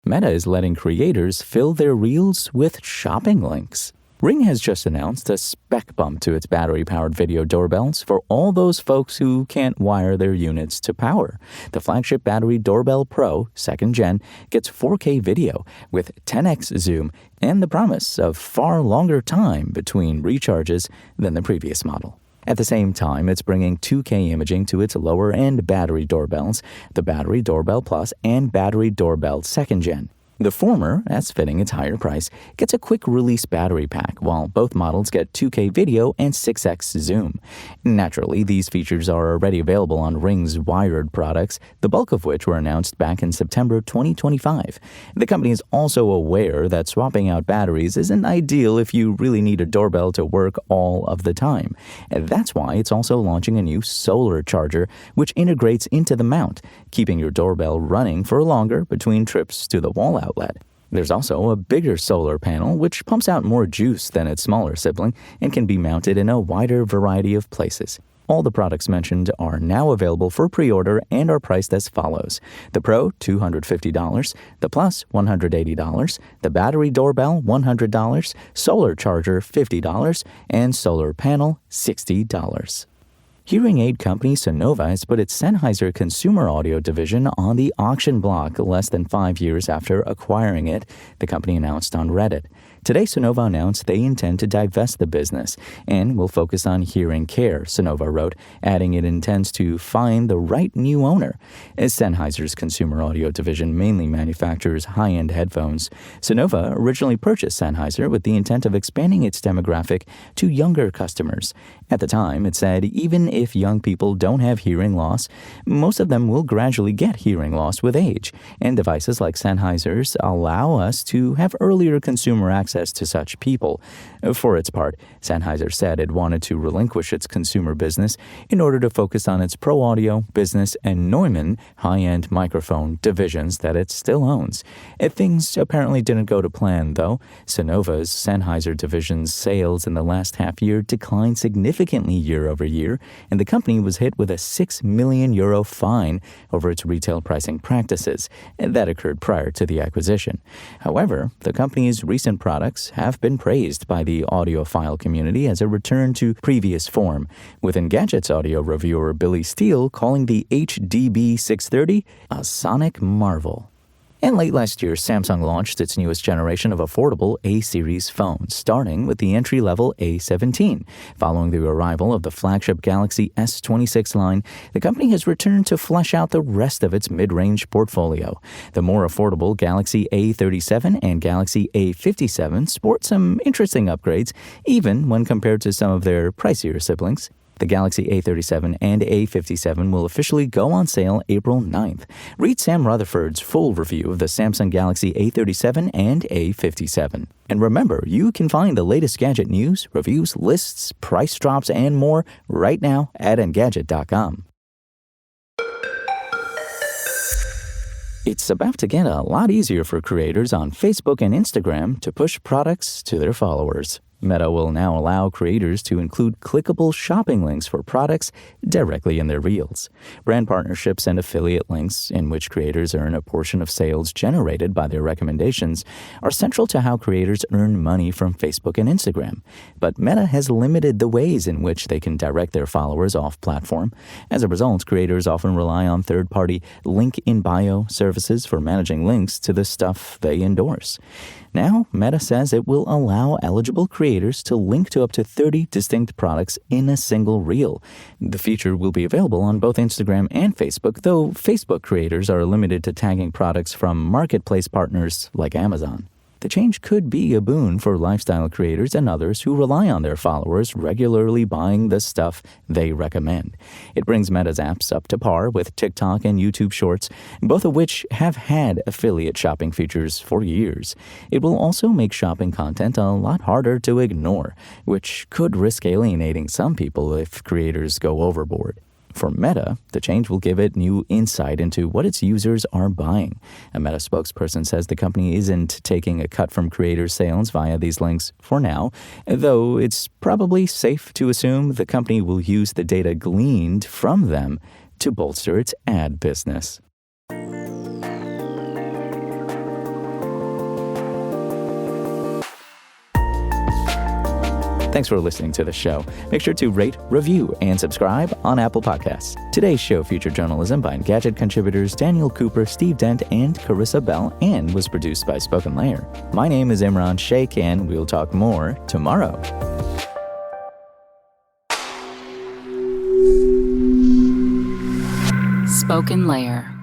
Meta is letting creators fill their reels with shopping links. Ring has just announced a spec bump to its battery-powered video doorbells for all those folks who can't wire their units to power. The flagship battery Doorbell Pro 2nd Gen gets 4K video with 10x zoom and the promise of far longer time between recharges than the previous model. At the same time, it's bringing 2K imaging to its lower-end battery doorbells, the Battery Doorbell Plus and Battery Doorbell 2nd Gen. The former, as fitting its higher price, gets a quick-release battery pack, while both models get 2K video and 6x zoom. Naturally, these features are already available on Ring's wired products, the bulk of which were announced back in September 2025. The company is also aware that swapping out batteries isn't ideal if you really need a doorbell to work all of the time. And that's why it's also launching a new solar charger, which integrates into the mount, keeping your doorbell running for longer between trips to the wall outlet. There's also a bigger solar panel which pumps out more juice than its smaller sibling and can be mounted in a wider variety of places. All the products mentioned are now available for pre-order and are priced as follows. The Pro, $250, the Plus, $180, the Battery Doorbell, $100, Solar Charger, $50, and Solar Panel, $60. Hearing aid company Sonova has put its Sennheiser consumer audio division on the auction block less than 5 years after acquiring it, the company announced on Reddit. Today, Sonova announced they intend to divest the business and will focus on hearing care, Sonova wrote, adding it intends to find the right new owner. As Sennheiser's consumer audio division mainly manufactures high-end headphones, Sonova originally purchased Sennheiser with the intent of expanding its demographic to younger customers. At the time, it said even if young people don't have hearing loss, most of them will gradually get hearing loss with age, and devices like Sennheiser's allow us to have earlier consumer access to such people. For its part, Sennheiser said it wanted to relinquish its consumer business in order to focus on its Pro Audio, Business, and Neumann high-end microphone divisions that it still owns. Things apparently didn't go to plan, though. Sonova's Sennheiser division's sales in the last half year declined significantly year over year, and the company was hit with a €6 million fine over its retail pricing practices. That occurred prior to the acquisition. However, the company's recent products have been praised by the audiophile community as a return to previous form, with Engadget's audio reviewer Billy Steele calling the HDB 630 a sonic marvel. And late last year, Samsung launched its newest generation of affordable A-series phones, starting with the entry-level A17. Following the arrival of the flagship Galaxy S26 line, the company has returned to flesh out the rest of its mid-range portfolio. The more affordable Galaxy A37 and Galaxy A57 sport some interesting upgrades, even when compared to some of their pricier siblings. The Galaxy A37 and A57 will officially go on sale April 9th. Read Sam Rutherford's full review of the Samsung Galaxy A37 and A57. And remember, you can find the latest gadget news, reviews, lists, price drops, and more right now at Engadget.com. It's about to get a lot easier for creators on Facebook and Instagram to push products to their followers. Meta will now allow creators to include clickable shopping links for products directly in their reels. Brand partnerships and affiliate links, in which creators earn a portion of sales generated by their recommendations, are central to how creators earn money from Facebook and Instagram. But Meta has limited the ways in which they can direct their followers off-platform. As a result, creators often rely on third-party link-in-bio services for managing links to the stuff they endorse. Now, Meta says it will allow eligible creators to link to up to 30 distinct products in a single reel. The feature will be available on both Instagram and Facebook, though Facebook creators are limited to tagging products from marketplace partners like Amazon. The change could be a boon for lifestyle creators and others who rely on their followers regularly buying the stuff they recommend. It brings Meta's apps up to par with TikTok and YouTube Shorts, both of which have had affiliate shopping features for years. It will also make shopping content a lot harder to ignore, which could risk alienating some people if creators go overboard. For Meta, the change will give it new insight into what its users are buying. A Meta spokesperson says the company isn't taking a cut from creator sales via these links for now, though it's probably safe to assume the company will use the data gleaned from them to bolster its ad business. Thanks for listening to the show. Make sure to rate, review, and subscribe on Apple Podcasts. Today's show featured journalism by Engadget contributors Daniel Cooper, Steve Dent, and Carissa Bell, and was produced by Spoken Layer. My name is Imran Sheikh, and we'll talk more tomorrow. Spoken Layer.